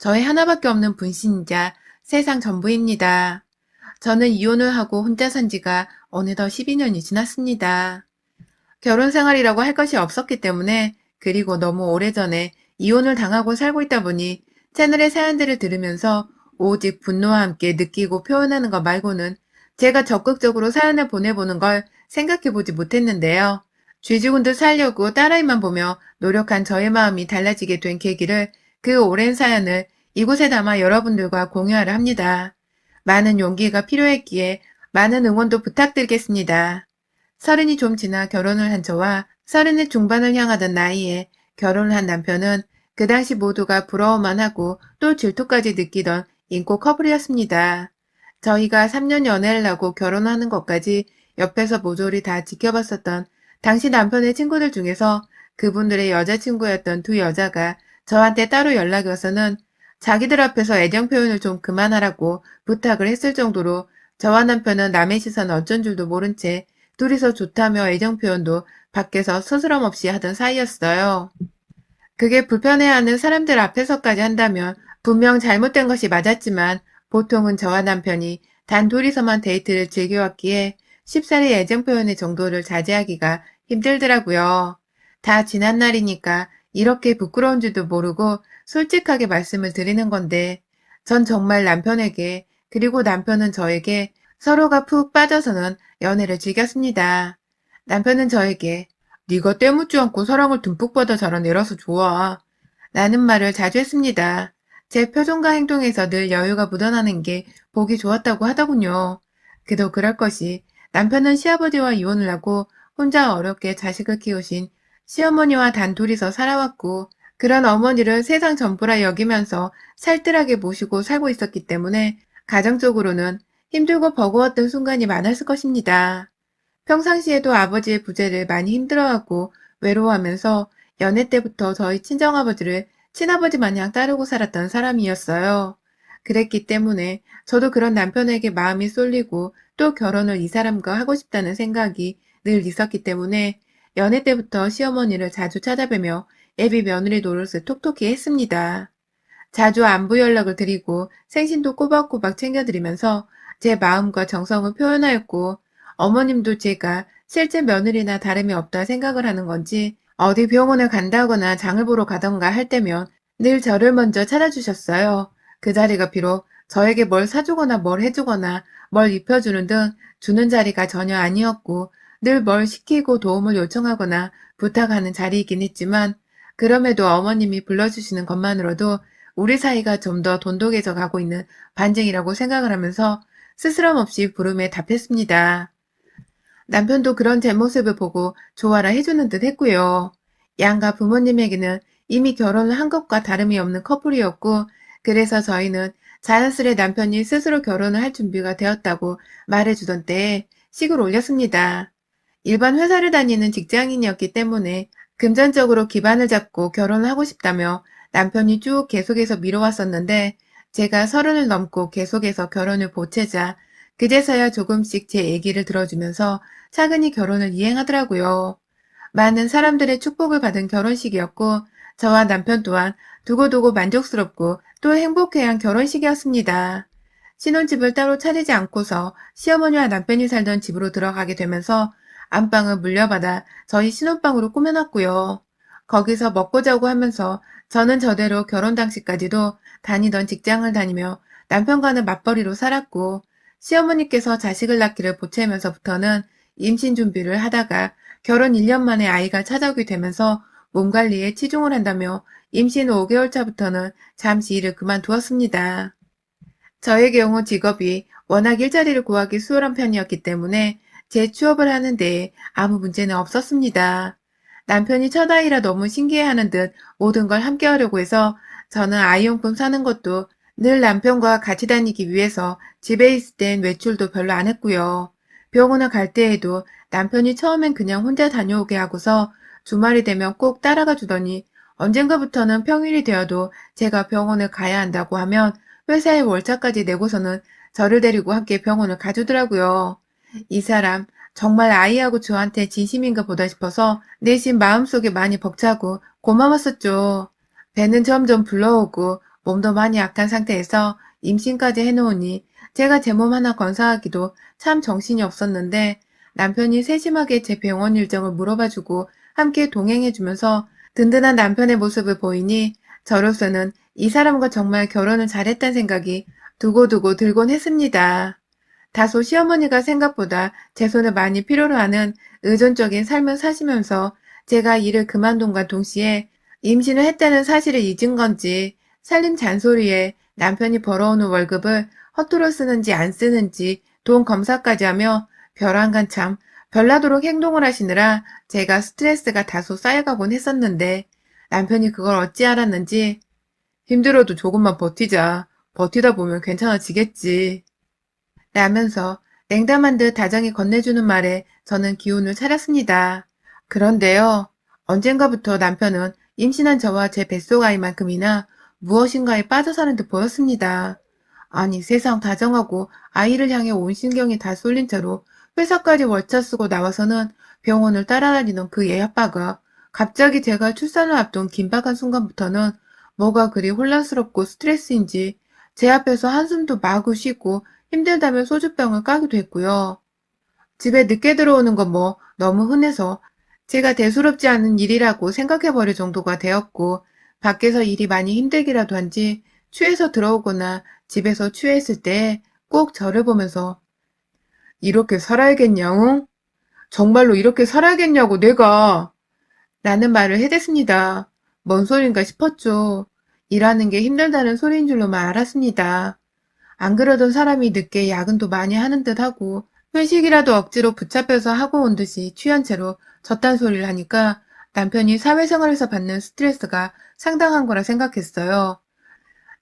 저의 하나밖에 없는 분신이자 세상 전부입니다. 저는 이혼을 하고 혼자 산 지가 어느덧 12년이 지났습니다. 결혼 생활이라고 할 것이 없었기 때문에, 그리고 너무 오래전에 이혼을 당하고 살고 있다 보니 채널의 사연들을 들으면서 오직 분노와 함께 느끼고 표현하는 것 말고는 제가 적극적으로 사연을 보내보는 걸 생각해보지 못했는데요. 쥐죽은 듯 살려고 딸아이만 보며 노력한 저의 마음이 달라지게 된 계기를, 그 오랜 사연을 이곳에 담아 여러분들과 공유하려 합니다. 많은 용기가 필요했기에 많은 응원도 부탁드리겠습니다. 서른이 좀 지나 결혼을 한 저와 서른의 중반을 향하던 나이에 결혼을 한 남편은 그 당시 모두가 부러워만 하고 또 질투까지 느끼던 인고 커플이었습니다. 저희가 3년 연애를 하고 결혼하는 것까지 옆에서 모조리 다 지켜봤었던 당시 남편의 친구들 중에서 그분들의 여자친구였던 두 여자가 저한테 따로 연락이 와서는 자기들 앞에서 애정 표현을 좀 그만하라고 부탁을 했을 정도로 저와 남편은 남의 시선 어쩐 줄도 모른 채 둘이서 좋다며 애정 표현도 밖에서 스스럼 없이 하던 사이였어요. 그게 불편해하는 사람들 앞에서까지 한다면 분명 잘못된 것이 맞았지만, 보통은 저와 남편이 단 둘이서만 데이트를 즐겨왔기에 쉽사리 애정 표현의 정도를 자제하기가 힘들더라고요. 다 지난 날이니까 이렇게 부끄러운 줄도 모르고 솔직하게 말씀을 드리는 건데, 전 정말 남편에게, 그리고 남편은 저에게 서로가 푹 빠져서는 연애를 즐겼습니다. 남편은 저에게 네가 때묻지 않고 사랑을 듬뿍 받아 자란 애라서 좋아 라는 말을 자주 했습니다. 제 표정과 행동에서 늘 여유가 묻어나는 게 보기 좋았다고 하더군요. 그도 그럴 것이, 남편은 시아버지와 이혼을 하고 혼자 어렵게 자식을 키우신 시어머니와 단둘이서 살아왔고, 그런 어머니를 세상 전부라 여기면서 살뜰하게 모시고 살고 있었기 때문에 가정적으로는 힘들고 버거웠던 순간이 많았을 것입니다. 평상시에도 아버지의 부재를 많이 힘들어하고 외로워하면서 연애 때부터 저희 친정아버지를 친아버지 마냥 따르고 살았던 사람이었어요. 그랬기 때문에 저도 그런 남편에게 마음이 쏠리고 또 결혼을 이 사람과 하고 싶다는 생각이 늘 있었기 때문에 연애 때부터 시어머니를 자주 찾아뵈며 애비 며느리 노릇을 톡톡히 했습니다. 자주 안부 연락을 드리고 생신도 꼬박꼬박 챙겨드리면서 제 마음과 정성을 표현하였고, 어머님도 제가 실제 며느리나 다름이 없다 생각을 하는 건지 어디 병원을 간다거나 장을 보러 가던가 할 때면 늘 저를 먼저 찾아주셨어요. 그 자리가 비록 저에게 뭘 사주거나 뭘 해주거나 뭘 입혀주는 등 주는 자리가 전혀 아니었고, 늘 뭘 시키고 도움을 요청하거나 부탁하는 자리이긴 했지만, 그럼에도 어머님이 불러주시는 것만으로도 우리 사이가 좀 더 돈독해져 가고 있는 반증이라고 생각을 하면서 스스럼 없이 부름에 답했습니다. 남편도 그런 제 모습을 보고 좋아라 해주는 듯 했고요. 양가 부모님에게는 이미 결혼을 한 것과 다름이 없는 커플이었고, 그래서 저희는 자연스레 남편이 스스로 결혼을 할 준비가 되었다고 말해주던 때에 식을 올렸습니다. 일반 회사를 다니는 직장인이었기 때문에 금전적으로 기반을 잡고 결혼을 하고 싶다며 남편이 쭉 계속해서 미뤄왔었는데, 제가 서른을 넘고 계속해서 결혼을 보채자 그제서야 조금씩 제 얘기를 들어주면서 차근히 결혼을 이행하더라고요. 많은 사람들의 축복을 받은 결혼식이었고, 저와 남편 또한 두고두고 만족스럽고 또 행복해한 결혼식이었습니다. 신혼집을 따로 차리지 않고서 시어머니와 남편이 살던 집으로 들어가게 되면서 안방을 물려받아 저희 신혼방으로 꾸며놨고요. 거기서 먹고 자고 하면서 저는 저대로 결혼 당시까지도 다니던 직장을 다니며 남편과는 맞벌이로 살았고, 시어머니께서 자식을 낳기를 보채면서부터는 임신 준비를 하다가 결혼 1년 만에 아이가 찾아오게 되면서 몸 관리에 치중을 한다며 임신 5개월 차부터는 잠시 일을 그만두었습니다. 저의 경우 직업이 워낙 일자리를 구하기 수월한 편이었기 때문에 제 취업을 하는 데에 아무 문제는 없었습니다. 남편이 첫 아이라 너무 신기해하는 듯 모든 걸 함께 하려고 해서 저는 아이용품 사는 것도 늘 남편과 같이 다니기 위해서 집에 있을 땐 외출도 별로 안 했고요. 병원을 갈 때에도 남편이 처음엔 그냥 혼자 다녀오게 하고서 주말이 되면 꼭 따라가 주더니, 언젠가부터는 평일이 되어도 제가 병원을 가야 한다고 하면 회사에 월차까지 내고서는 저를 데리고 함께 병원을 가주더라고요. 이 사람 정말 아이하고 저한테 진심인가 보다 싶어서 내심 마음속에 많이 벅차고 고마웠었죠. 배는 점점 불러오고 몸도 많이 약한 상태에서 임신까지 해놓으니 제가 제 몸 하나 건사하기도 참 정신이 없었는데 남편이 세심하게 제 병원 일정을 물어봐주고 함께 동행해주면서 든든한 남편의 모습을 보이니 저로서는 이 사람과 정말 결혼을 잘했다는 생각이 두고두고 들곤 했습니다. 다소 시어머니가 생각보다 제 손을 많이 필요로 하는 의존적인 삶을 사시면서 제가 일을 그만둔과 동시에 임신을 했다는 사실을 잊은 건지 살림 잔소리에 남편이 벌어오는 월급을 허투루 쓰는지 안 쓰는지 돈 검사까지 하며 벼랑간 참 별나도록 행동을 하시느라 제가 스트레스가 다소 쌓여가곤 했었는데 남편이 그걸 어찌 알았는지 힘들어도 조금만 버티자. 버티다 보면 괜찮아지겠지. 라면서 냉담한 듯 다정히 건네주는 말에 저는 기운을 차렸습니다. 그런데요, 언젠가부터 남편은 임신한 저와 제 뱃속아이만큼이나 무엇인가에 빠져 사는 듯 보였습니다. 아니, 세상 다정하고 아이를 향해 온 신경이 다 쏠린 채로 회사까지 월차 쓰고 나와서는 병원을 따라다니던 그 애 아빠가 갑자기 제가 출산을 앞둔 긴박한 순간부터는 뭐가 그리 혼란스럽고 스트레스인지 제 앞에서 한숨도 마구 쉬고 힘들다며 소주병을 까기도 했고요. 집에 늦게 들어오는 건 뭐 너무 흔해서 제가 대수롭지 않은 일이라고 생각해버릴 정도가 되었고 밖에서 일이 많이 힘들기라도 한지 취해서 들어오거나 집에서 취했을 때 꼭 저를 보면서 이렇게 살아야겠냐, 응? 정말로 이렇게 살아야겠냐고 내가 라는 말을 해댔습니다. 뭔 소린가 싶었죠. 일하는 게 힘들다는 소리인 줄로만 알았습니다. 안 그러던 사람이 늦게 야근도 많이 하는 듯 하고 회식이라도 억지로 붙잡혀서 하고 온 듯이 취한 채로 저딴 소리를 하니까 남편이 사회생활에서 받는 스트레스가 상당한 거라 생각했어요.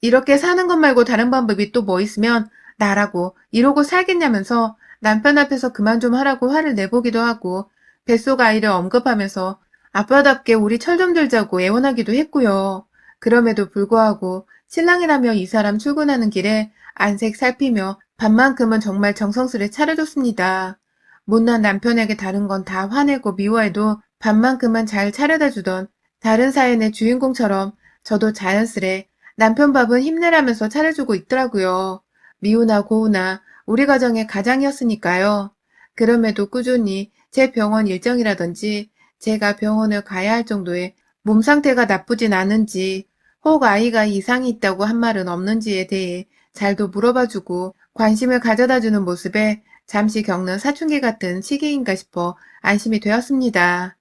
이렇게 사는 것 말고 다른 방법이 또 뭐 있으면 나라고 이러고 살겠냐면서 남편 앞에서 그만 좀 하라고 화를 내보기도 하고 뱃속 아이를 언급하면서 아빠답게 우리 철 좀 들자고 애원하기도 했고요. 그럼에도 불구하고 신랑이라며 이 사람 출근하는 길에 안색 살피며 밥만큼은 정말 정성스레 차려줬습니다. 못난 남편에게 다른 건 다 화내고 미워해도 밥만큼은 잘 차려다 주던 다른 사연의 주인공처럼 저도 자연스레 남편 밥은 힘내라면서 차려주고 있더라고요. 미우나 고우나 우리 가정의 가장이었으니까요. 그럼에도 꾸준히 제 병원 일정이라든지 제가 병원을 가야 할 정도의 몸 상태가 나쁘진 않은지 혹 아이가 이상이 있다고 한 말은 없는지에 대해 잘도 물어봐주고 관심을 가져다주는 모습에 잠시 겪는 사춘기 같은 시기인가 싶어 안심이 되었습니다.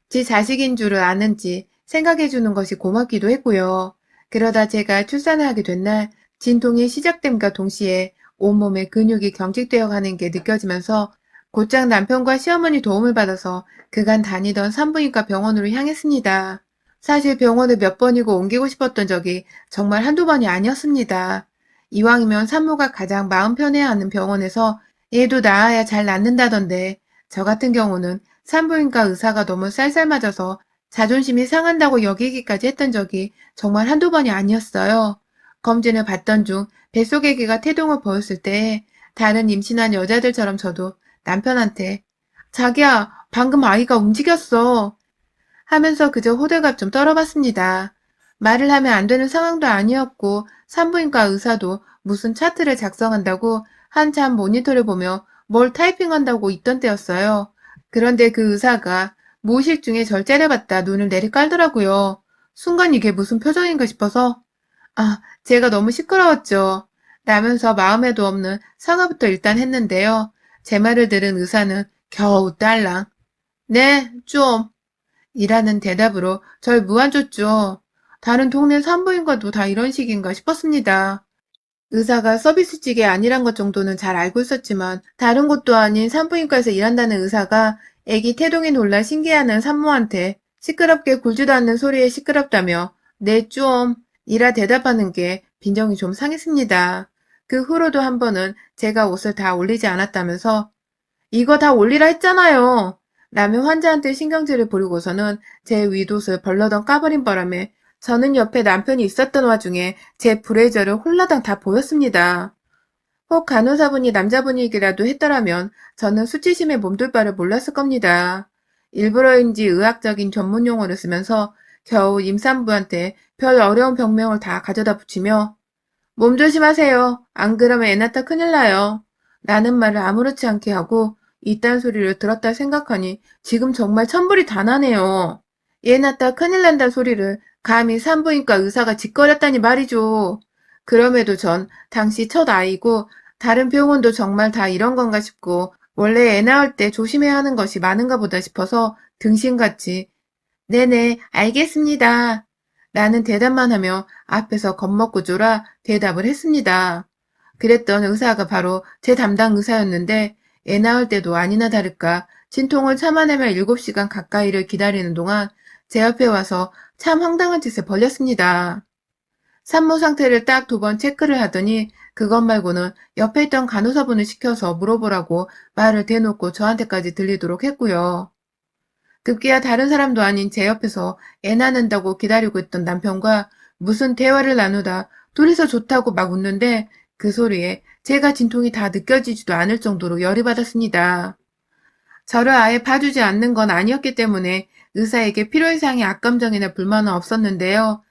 지 자식인 줄을 아는지 생각해주는 것이 고맙기도 했고요. 그러다 제가 출산을 하게 된 날 진통이 시작됨과 동시에 온몸에 근육이 경직되어 가는 게 느껴지면서 곧장 남편과 시어머니 도움을 받아서 그간 다니던 산부인과 병원으로 향했습니다. 사실 병원을 몇 번이고 옮기고 싶었던 적이 정말 한두 번이 아니었습니다. 이왕이면 산모가 가장 마음 편해하는 병원에서 얘도 낳아야 잘 낫는다던데 저 같은 경우는 산부인과 의사가 너무 쌀쌀 맞아서 자존심이 상한다고 여기기까지 했던 적이 정말 한두 번이 아니었어요. 검진을 받던 중 뱃속애기가 태동을 보였을 때 다른 임신한 여자들처럼 저도 남편한테 자기야, 방금 아이가 움직였어 하면서 그저 호들갑 좀 떨어봤습니다. 말을 하면 안 되는 상황도 아니었고 산부인과 의사도 무슨 차트를 작성한다고 한참 모니터를 보며 뭘 타이핑한다고 있던 때였어요. 그런데 그 의사가 무의식 중에 절 째려봤다 눈을 내리깔더라고요. 순간 이게 무슨 표정인가 싶어서 제가 너무 시끄러웠죠. 라면서 마음에도 없는 사과부터 일단 했는데요. 제 말을 들은 의사는 겨우 딸랑 네, 좀 이라는 대답으로 절 무안줬죠. 다른 동네 산부인과도 다 이런 식인가 싶었습니다. 의사가 서비스직이 아니란 것 정도는 잘 알고 있었지만 다른 곳도 아닌 산부인과에서 일한다는 의사가 애기 태동에 놀라 신기해하는 산모한테 시끄럽게 굴지도 않는 소리에 시끄럽다며 네 좀 이라 대답하는 게 빈정이 좀 상했습니다. 그 후로도 한 번은 제가 옷을 다 올리지 않았다면서 이거 다 올리라 했잖아요. 라며 환자한테 신경질을 부리고서는 제 윗옷을 벌러덩 까버린 바람에 저는 옆에 남편이 있었던 와중에 제 브레이저를 홀라당 다 보였습니다. 혹 간호사분이 남자분이기라도 했더라면 저는 수치심에 몸둘 바를 몰랐을 겁니다. 일부러인지 의학적인 전문 용어를 쓰면서 겨우 임산부한테 별 어려운 병명을 다 가져다 붙이며 몸 조심하세요. 안 그러면 애 낳다 큰일 나요. 라는 말을 아무렇지 않게 하고 이딴 소리를 들었다 생각하니 지금 정말 천불이 다 나네요. 애 낳다 큰일 난다는 소리를 감히 산부인과 의사가 짓거렸다니 말이죠. 그럼에도 전 당시 첫 아이고 다른 병원도 정말 다 이런 건가 싶고 원래 애 낳을 때 조심해야 하는 것이 많은가 보다 싶어서 등신같이 네네 알겠습니다. 라는 대답만 하며 앞에서 겁먹고 졸아 대답을 했습니다. 그랬던 의사가 바로 제 담당 의사였는데 애 낳을 때도 아니나 다를까 진통을 참아내며 7시간 가까이를 기다리는 동안 제 옆에 와서 참 황당한 짓을 벌였습니다. 산모 상태를 딱 2번 체크를 하더니 그것 말고는 옆에 있던 간호사분을 시켜서 물어보라고 말을 대놓고 저한테까지 들리도록 했고요. 급기야 다른 사람도 아닌 제 옆에서 애 낳는다고 기다리고 있던 남편과 무슨 대화를 나누다 둘이서 좋다고 막 웃는데 그 소리에 제가 진통이 다 느껴지지도 않을 정도로 열이 받았습니다. 저를 아예 봐주지 않는 건 아니었기 때문에 의사에게 필요이상의 악감정이나 불만은 없었는데요.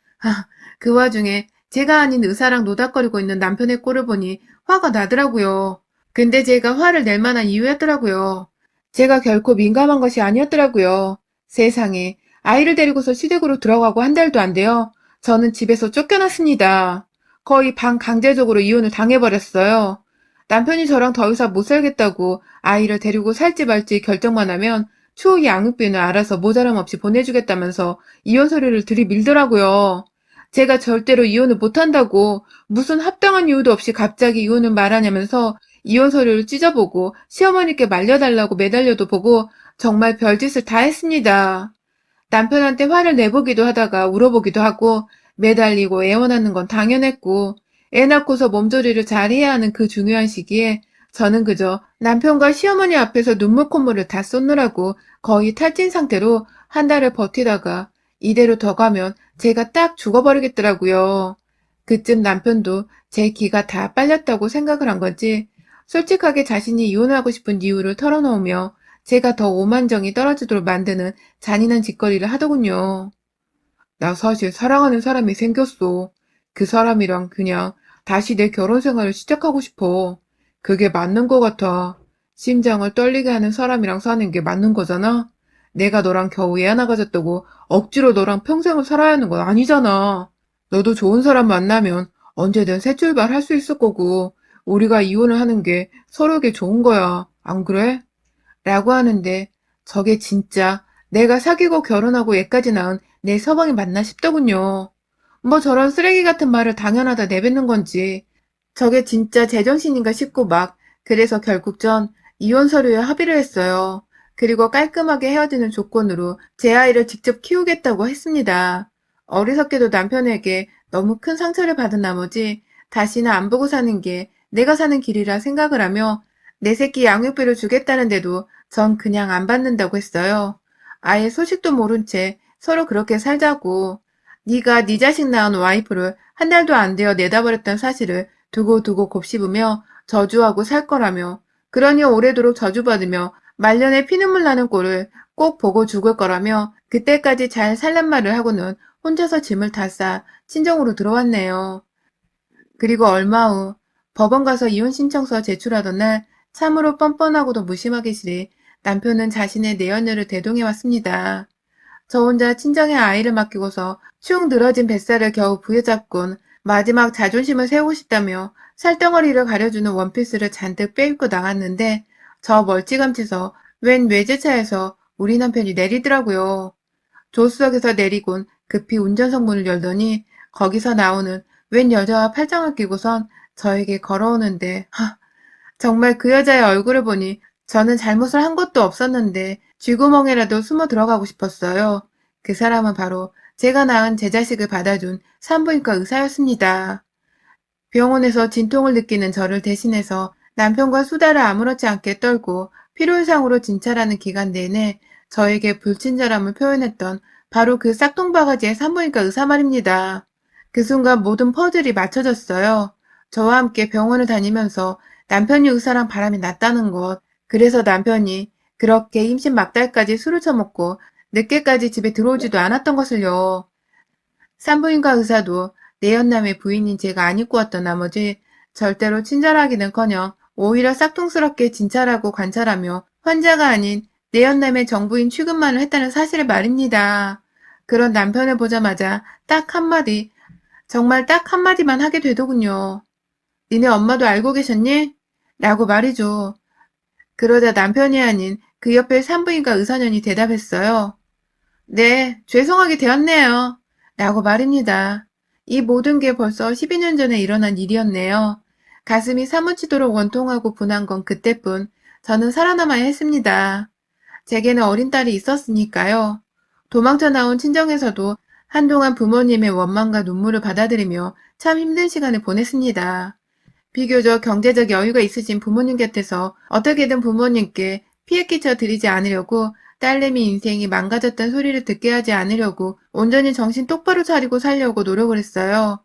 그 와중에 제가 아닌 의사랑 노닥거리고 있는 남편의 꼴을 보니 화가 나더라고요. 근데 제가 화를 낼 만한 이유였더라고요. 제가 결코 민감한 것이 아니었더라고요. 세상에, 아이를 데리고서 시댁으로 들어가고 한 달도 안 돼요. 저는 집에서 쫓겨났습니다. 거의 반강제적으로 이혼을 당해버렸어요. 남편이 저랑 더 이상 못 살겠다고 아이를 데리고 살지 말지 결정만 하면 추후 양육비는 알아서 모자람 없이 보내주겠다면서 이혼 소리를 들이밀더라고요. 제가 절대로 이혼을 못한다고 무슨 합당한 이유도 없이 갑자기 이혼을 말하냐면서 이혼 서류를 찢어보고 시어머니께 말려달라고 매달려도 보고 정말 별짓을 다 했습니다. 남편한테 화를 내보기도 하다가 울어보기도 하고 매달리고 애원하는 건 당연했고 애 낳고서 몸조리를 잘 해야 하는 그 중요한 시기에 저는 그저 남편과 시어머니 앞에서 눈물 콧물을 다 쏟느라고 거의 탈진 상태로 한 달을 버티다가 이대로 더 가면 제가 딱 죽어버리겠더라고요. 그쯤 남편도 제 기가 다 빨렸다고 생각을 한 건지 솔직하게 자신이 이혼하고 싶은 이유를 털어놓으며 제가 더 오만정이 떨어지도록 만드는 잔인한 짓거리를 하더군요. 나 사실 사랑하는 사람이 생겼어. 그 사람이랑 그냥 다시 내 결혼 생활을 시작하고 싶어. 그게 맞는 것 같아. 심장을 떨리게 하는 사람이랑 사는 게 맞는 거잖아? 내가 너랑 겨우 애 하나 가졌다고 억지로 너랑 평생을 살아야 하는 건 아니잖아. 너도 좋은 사람 만나면 언제든 새 출발 할 수 있을 거고, 우리가 이혼을 하는 게 서로에게 좋은 거야. 안 그래? 라고 하는데, 저게 진짜 내가 사귀고 결혼하고 애까지 낳은 내 서방이 맞나 싶더군요. 뭐 저런 쓰레기 같은 말을 당연하다 내뱉는 건지, 저게 진짜 제정신인가 싶고 막, 그래서 결국 전 이혼 서류에 합의를 했어요. 그리고 깔끔하게 헤어지는 조건으로 제 아이를 직접 키우겠다고 했습니다. 어리석게도 남편에게 너무 큰 상처를 받은 나머지 다시는 안 보고 사는 게 내가 사는 길이라 생각을 하며 내 새끼 양육비를 주겠다는데도 전 그냥 안 받는다고 했어요. 아예 소식도 모른 채 서로 그렇게 살자고. 네가 네 자식 낳은 와이프를 한 달도 안 되어 내다버렸던 사실을 두고두고 곱씹으며 저주하고 살 거라며 그러니 오래도록 저주받으며 말년에 피눈물 나는 꼴을 꼭 보고 죽을 거라며 그때까지 잘 살란 말을 하고는 혼자서 짐을 다 싸 친정으로 들어왔네요. 그리고 얼마 후 법원 가서 이혼 신청서 제출하던 날 참으로 뻔뻔하고도 무심하기 싫이 남편은 자신의 내연녀를 대동해 왔습니다. 저 혼자 친정에 아이를 맡기고서 축 늘어진 뱃살을 겨우 부여잡곤 마지막 자존심을 세우고 싶다며 살덩어리를 가려주는 원피스를 잔뜩 빼입고 나갔는데 저 멀찌감치서 웬 외제차에서 우리 남편이 내리더라고요. 조수석에서 내리곤 급히 운전석 문을 열더니 거기서 나오는 웬 여자와 팔짱을 끼고선 저에게 걸어오는데 정말 그 여자의 얼굴을 보니 저는 잘못을 한 것도 없었는데 쥐구멍에라도 숨어 들어가고 싶었어요. 그 사람은 바로 제가 낳은 제 자식을 받아준 산부인과 의사였습니다. 병원에서 진통을 느끼는 저를 대신해서 남편과 수다를 아무렇지 않게 떨고 필요이상으로 진찰하는 기간 내내 저에게 불친절함을 표현했던 바로 그 싹통바가지의 산부인과 의사 말입니다. 그 순간 모든 퍼즐이 맞춰졌어요. 저와 함께 병원을 다니면서 남편이 의사랑 바람이 났다는 것, 그래서 남편이 그렇게 임신 막달까지 술을 처먹고 늦게까지 집에 들어오지도 않았던 것을요. 산부인과 의사도 내연남의 부인인 제가 안 입고 왔던 나머지 절대로 친절하기는커녕 오히려 싹퉁스럽게 진찰하고 관찰하며 환자가 아닌 내연남의 정부인 취급만을 했다는 사실을 말입니다. 그런 남편을 보자마자 딱 한마디, 정말 딱 한마디만 하게 되더군요. 니네 엄마도 알고 계셨니? 라고 말이죠. 그러자 남편이 아닌 그 옆에 산부인과 의사년이 대답했어요. 네, 죄송하게 되었네요. 라고 말입니다. 이 모든 게 벌써 12년 전에 일어난 일이었네요. 가슴이 사무치도록 원통하고 분한 건 그때뿐. 저는 살아남아야 했습니다. 제게는 어린 딸이 있었으니까요. 도망쳐 나온 친정에서도 한동안 부모님의 원망과 눈물을 받아들이며 참 힘든 시간을 보냈습니다. 비교적 경제적 여유가 있으신 부모님 곁에서 어떻게든 부모님께 피해 끼쳐 드리지 않으려고 딸내미 인생이 망가졌다는 소리를 듣게 하지 않으려고 온전히 정신 똑바로 차리고 살려고 노력을 했어요.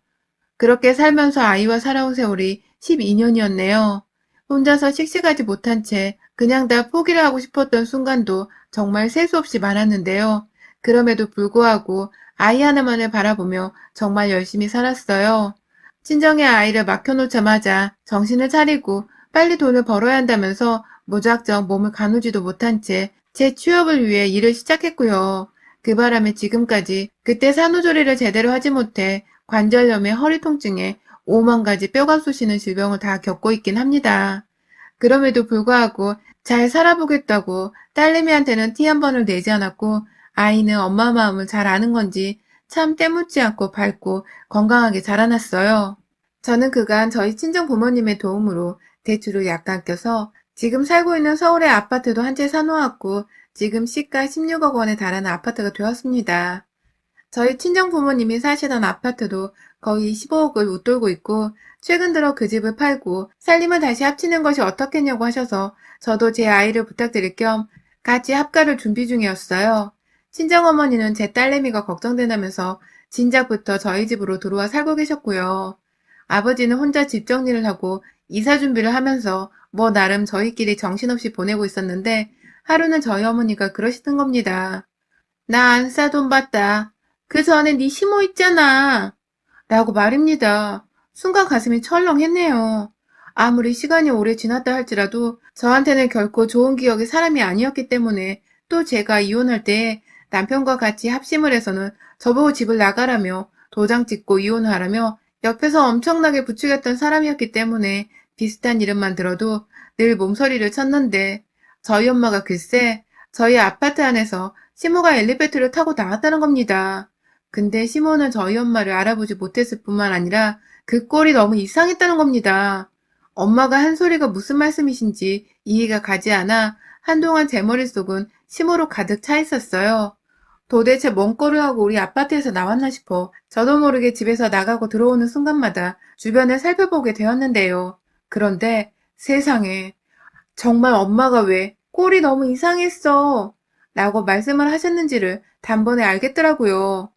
그렇게 살면서 아이와 살아온 세월이 12년이었네요. 혼자서 씩씩하지 못한 채 그냥 다 포기를 하고 싶었던 순간도 정말 세수 없이 많았는데요. 그럼에도 불구하고 아이 하나만을 바라보며 정말 열심히 살았어요. 친정의 아이를 맡겨놓자마자 정신을 차리고 빨리 돈을 벌어야 한다면서 무작정 몸을 가누지도 못한 채 제 취업을 위해 일을 시작했고요. 그 바람에 지금까지 그때 산후조리를 제대로 하지 못해 관절염에 허리 통증에 5만 가지 뼈가 쑤시는 질병을 다 겪고 있긴 합니다. 그럼에도 불구하고 잘 살아보겠다고 딸내미한테는 티 한 번을 내지 않았고 아이는 엄마 마음을 잘 아는 건지 참 때묻지 않고 밝고 건강하게 자라났어요. 저는 그간 저희 친정 부모님의 도움으로 대출을 약간 껴서 지금 살고 있는 서울의 아파트도 한 채 사놓았고 지금 시가 16억 원에 달하는 아파트가 되었습니다. 저희 친정 부모님이 사시던 아파트도 거의 15억을 웃돌고 있고 최근 들어 그 집을 팔고 살림을 다시 합치는 것이 어떻겠냐고 하셔서 저도 제 아이를 부탁드릴 겸 같이 합가를 준비 중이었어요. 친정어머니는 제 딸내미가 걱정된다면서 진작부터 저희 집으로 들어와 살고 계셨고요. 아버지는 혼자 집 정리를 하고 이사 준비를 하면서 뭐 나름 저희끼리 정신없이 보내고 있었는데 하루는 저희 어머니가 그러시던 겁니다. 나 안 싸돈 봤다. 그 전에 네 시모 있잖아. 라고 말입니다. 순간 가슴이 철렁했네요. 아무리 시간이 오래 지났다 할지라도 저한테는 결코 좋은 기억의 사람이 아니었기 때문에 또 제가 이혼할 때 남편과 같이 합심을 해서는 저보고 집을 나가라며 도장 찍고 이혼하라며 옆에서 엄청나게 부추겼던 사람이었기 때문에 비슷한 이름만 들어도 늘 몸서리를 쳤는데 저희 엄마가 글쎄 저희 아파트 안에서 시모가 엘리베이터를 타고 나왔다는 겁니다. 근데 시모는 저희 엄마를 알아보지 못했을 뿐만 아니라 그 꼴이 너무 이상했다는 겁니다. 엄마가 한 소리가 무슨 말씀이신지 이해가 가지 않아 한동안 제 머릿속은 시모로 가득 차 있었어요. 도대체 뭔 꼴을 하고 우리 아파트에서 나왔나 싶어 저도 모르게 집에서 나가고 들어오는 순간마다 주변을 살펴보게 되었는데요. 그런데 세상에 정말 엄마가 왜 꼴이 너무 이상했어 라고 말씀을 하셨는지를 단번에 알겠더라고요.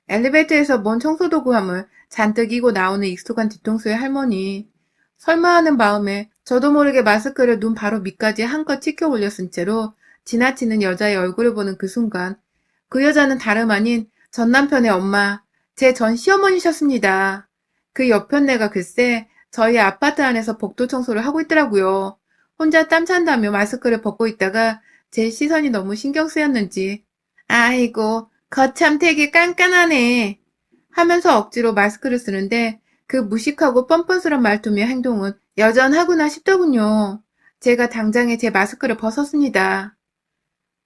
엘리베이터에서 뭔 청소도구함을 잔뜩 이고 나오는 익숙한 뒤통수의 할머니. 설마 하는 마음에 저도 모르게 마스크를 눈 바로 밑까지 한껏 치켜 올렸은 채로 지나치는 여자의 얼굴을 보는 그 순간 그 여자는 다름 아닌 전 남편의 엄마, 제 전 시어머니셨습니다. 그 옆편네가 글쎄 저희 아파트 안에서 복도 청소를 하고 있더라고요. 혼자 땀 찬다며 마스크를 벗고 있다가 제 시선이 너무 신경 쓰였는지 아이고 거참 되게 깐깐하네 하면서 억지로 마스크를 쓰는데 그 무식하고 뻔뻔스런 말투며 행동은 여전하구나 싶더군요. 제가 당장에 제 마스크를 벗었습니다.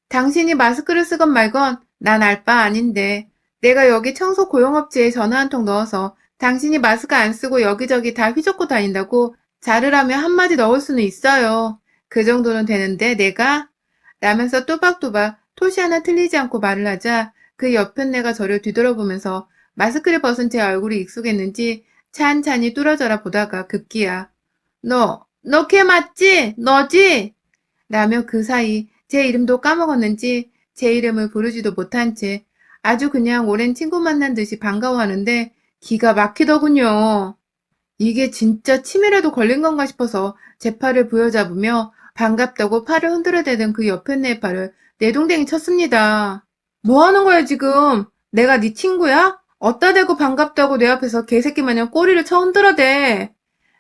당신이 마스크를 쓰건 말건 난 알 바 아닌데 내가 여기 청소 고용업체에 전화 한 통 넣어서 당신이 마스크 안 쓰고 여기저기 다 휘젓고 다닌다고 자르라며 한마디 넣을 수는 있어요. 그 정도는 되는데 내가? 라면서 또박또박 토시 하나 틀리지 않고 말을 하자 그 옆편네가 저를 뒤돌아보면서 마스크를 벗은 제 얼굴이 익숙했는지 찬찬히 뚫어져라 보다가 급기야 너 걔 맞지? 너지? 라며 그 사이 제 이름도 까먹었는지 제 이름을 부르지도 못한 채 아주 그냥 오랜 친구 만난 듯이 반가워하는데 기가 막히더군요. 이게 진짜 치매라도 걸린 건가 싶어서 제 팔을 부여잡으며 반갑다고 팔을 흔들어대던 그 옆에 내 팔을 내동댕이 쳤습니다. 뭐 하는 거야, 지금? 내가 네 친구야? 어따 대고 반갑다고 내 앞에서 개새끼 마냥 꼬리를 쳐 흔들어대.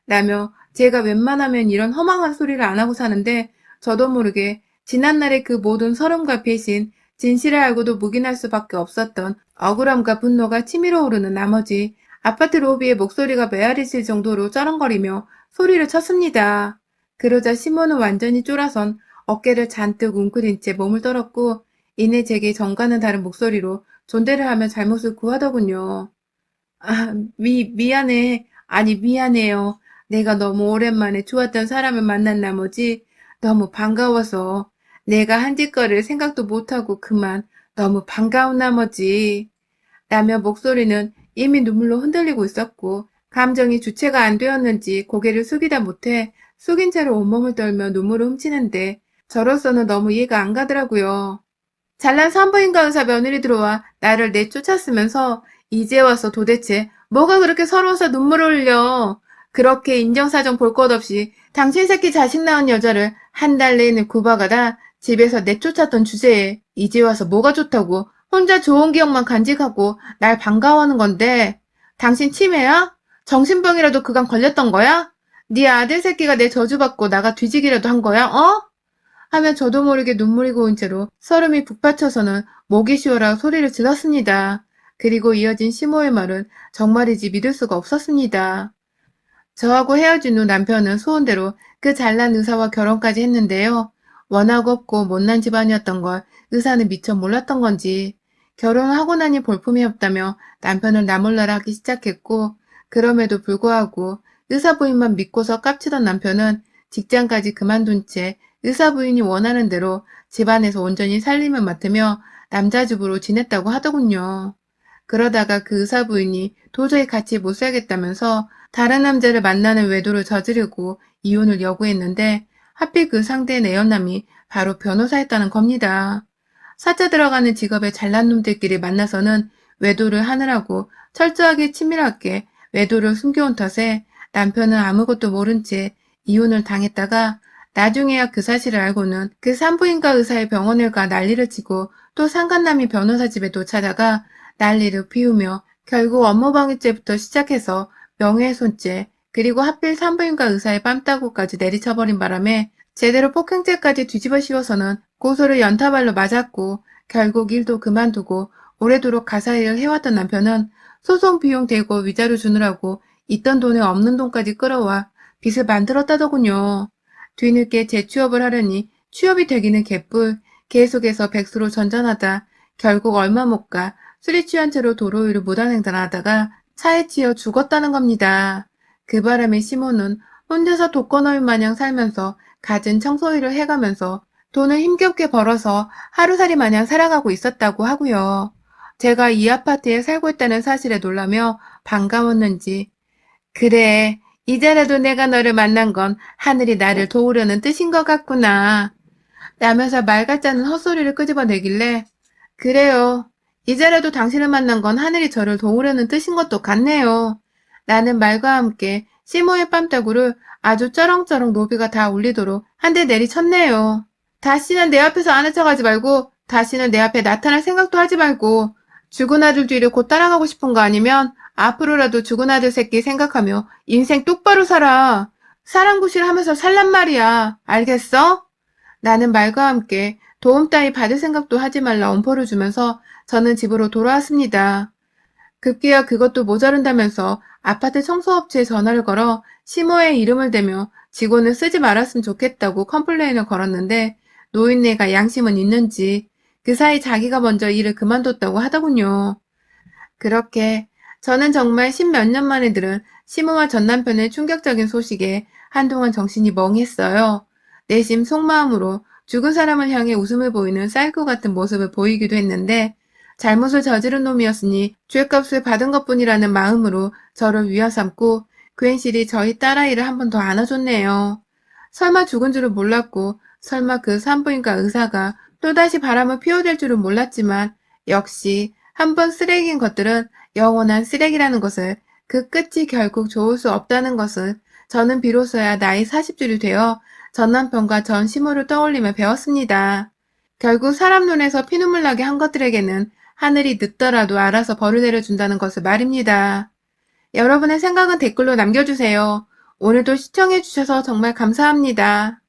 라며 제가 웬만하면 이런 허망한 소리를 안 하고 사는데 저도 모르게 지난날의 그 모든 서름과 배신, 진실을 알고도 묵인할 수밖에 없었던 억울함과 분노가 치밀어 오르는 나머지 아파트 로비에 목소리가 메아리칠 정도로 쩌렁거리며 소리를 쳤습니다. 그러자 시몬은 완전히 쫄아선 어깨를 잔뜩 웅크린 채 몸을 떨었고 이내 제게 정과는 다른 목소리로 존대를 하며 잘못을 구하더군요. 아, 미안해. 아니, 미안해요. 내가 너무 오랜만에 좋았던 사람을 만난 나머지 너무 반가워서 내가 한 짓거리를 생각도 못하고 그만 너무 반가운 나머지 라며 목소리는 이미 눈물로 흔들리고 있었고 감정이 주체가 안 되었는지 고개를 숙이다 못해 숙인 채로 온몸을 떨며 눈물을 훔치는데 저로서는 너무 이해가 안 가더라고요. 잘난 산부인과 의사 며느리 들어와 나를 내쫓았으면서 이제 와서 도대체 뭐가 그렇게 서러워서 눈물을 흘려. 그렇게 인정사정 볼 것 없이 당신 새끼 자식 낳은 여자를 한 달 내내 구박하다 집에서 내쫓았던 주제에 이제 와서 뭐가 좋다고 혼자 좋은 기억만 간직하고 날 반가워하는 건데 당신 치매야? 정신병이라도 그간 걸렸던 거야? 네 아들 새끼가 내 저주받고 나가 뒤지기라도 한 거야? 어? 하며 저도 모르게 눈물이 고인 채로 설움이 북받쳐서는 목이 쉬어라 소리를 질렀습니다. 그리고 이어진 시모의 말은 정말이지 믿을 수가 없었습니다. 저하고 헤어진 후 남편은 소원대로 그 잘난 의사와 결혼까지 했는데요. 워낙 없고 못난 집안이었던 걸 의사는 미처 몰랐던 건지 결혼을 하고 나니 볼품이 없다며 남편을 나몰라라 하기 시작했고 그럼에도 불구하고 의사 부인만 믿고서 깝치던 남편은 직장까지 그만둔 채 의사 부인이 원하는 대로 집안에서 온전히 살림을 맡으며 남자주부로 지냈다고 하더군요. 그러다가 그 의사 부인이 도저히 같이 못 살겠다면서 다른 남자를 만나는 외도를 저지르고 이혼을 요구했는데 하필 그 상대의 내연남이 바로 변호사였다는 겁니다. 사자 들어가는 직업의 잘난 놈들끼리 만나서는 외도를 하느라고 철저하게 치밀하게 외도를 숨겨온 탓에 남편은 아무것도 모른 채 이혼을 당했다가 나중에야 그 사실을 알고는 그 산부인과 의사의 병원을 가 난리를 치고 또 상간남이 변호사 집에 도착하다가 난리를 피우며 결국 업무방해죄부터 시작해서 명예훼손죄 그리고 하필 산부인과 의사의 뺨따구까지 내리쳐버린 바람에 제대로 폭행죄까지 뒤집어 씌워서는 고소를 연타발로 맞았고 결국 일도 그만두고 오래도록 가사일을 해왔던 남편은 소송 비용 대고 위자료 주느라고 있던 돈에 없는 돈까지 끌어와 빚을 만들었다더군요. 뒤늦게 재취업을 하려니 취업이 되기는 개뿔 계속해서 백수로 전전하다 결국 얼마 못 가 술이 취한 채로 도로 위를 무단횡단하다가 차에 치여 죽었다는 겁니다. 그 바람에 시몬은 혼자서 독거노인 마냥 살면서 갖은 청소일을 해가면서 돈을 힘겹게 벌어서 하루살이 마냥 살아가고 있었다고 하고요. 제가 이 아파트에 살고 있다는 사실에 놀라며 반가웠는지 그래, 이제라도 내가 너를 만난 건 하늘이 나를 도우려는 뜻인 것 같구나. 라면서 말 같지 않은 헛소리를 끄집어내길래 그래요. 이제라도 당신을 만난 건 하늘이 저를 도우려는 뜻인 것도 같네요. 라는 말과 함께 시모의 뺨따구를 아주 쩌렁쩌렁 노비가 다 울리도록 한 대 내리쳤네요. 다시는 내 앞에서 아는 척하지 말고 다시는 내 앞에 나타날 생각도 하지 말고 죽은 아들 뒤를 곧 따라가고 싶은 거 아니면 앞으로라도 죽은 아들 새끼 생각하며 인생 똑바로 살아. 사랑구실 하면서 살란 말이야. 알겠어? 라는 말과 함께 도움 따위 받을 생각도 하지 말라 엄포를 주면서 저는 집으로 돌아왔습니다. 급기야 그것도 모자른다면서 아파트 청소업체에 전화를 걸어 시모의 이름을 대며 직원을 쓰지 말았으면 좋겠다고 컴플레인을 걸었는데 노인네가 양심은 있는지 그 사이 자기가 먼저 일을 그만뒀다고 하더군요. 그렇게 저는 정말 십몇 년 만에 들은 시모와 전 남편의 충격적인 소식에 한동안 정신이 멍했어요. 내심 속마음으로 죽은 사람을 향해 웃음을 보이는 사이코 같은 모습을 보이기도 했는데 잘못을 저지른 놈이었으니 죄값을 받은 것뿐이라는 마음으로 저를 위화 삼고 괜시리 저희 딸아이를 한 번 더 안아줬네요. 설마 죽은 줄은 몰랐고 설마 그 산부인과 의사가 또다시 바람을 피워댈 줄은 몰랐지만 역시 한 번 쓰레기인 것들은 영원한 쓰레기라는 것을 그 끝이 결국 좋을 수 없다는 것을 저는 비로소야 나이 40줄이 되어 전 남편과 전 시모를 떠올리며 배웠습니다. 결국 사람 눈에서 피눈물 나게 한 것들에게는 하늘이 늦더라도 알아서 벌을 내려준다는 것을 말입니다. 여러분의 생각은 댓글로 남겨주세요. 오늘도 시청해주셔서 정말 감사합니다.